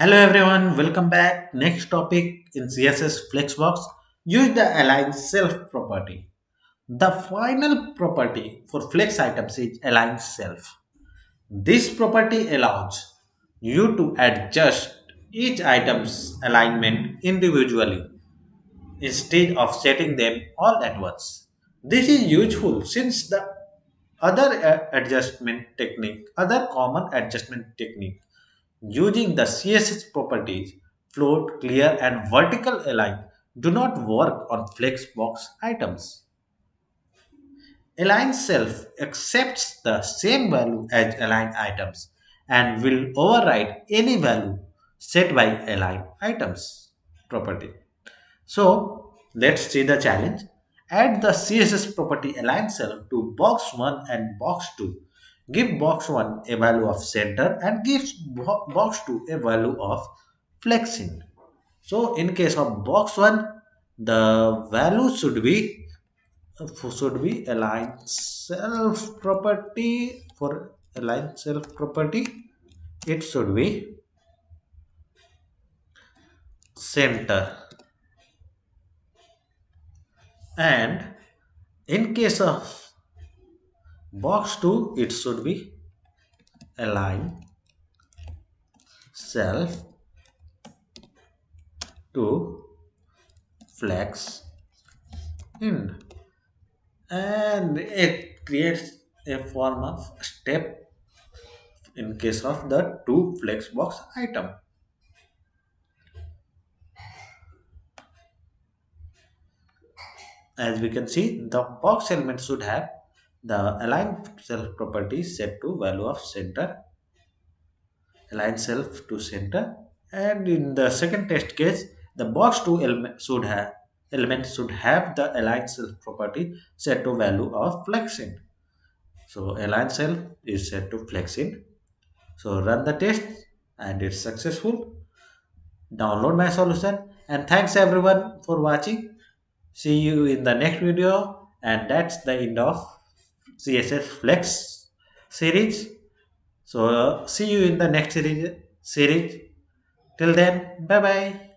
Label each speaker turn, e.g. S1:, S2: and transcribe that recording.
S1: Hello everyone, welcome back. Next topic in CSS Flexbox. Use the align self property. The final property for flex items is align self. This property allows you to adjust each item's alignment individually instead of setting them all at once. This is useful since the other common adjustment technique using the CSS properties, float, clear, and vertical align do not work on flexbox items. Align self accepts the same value as align items and will override any value set by align items property. So let's see the challenge. Add the CSS property align cell to box 1 and box 2. Give box 1 a value of center and give box 2 a value of flexing. So in case of box 1, the value should be align self property. For align self property, it should be center. And in case of box 2, it should be align self to flex in, and it creates a form of step in case of the two flex box item. As we can see, the box element should have the align self property set to value of center, align self to center, and in the second test case, the box 2 element should have the align self property set to value of flexing. So align self is set to flexing. So run the test and it's successful. Download my solution, and thanks everyone for watching. See you in the next video, and that's the end of CSS Flex series. So see you in the next series. Till then, bye bye.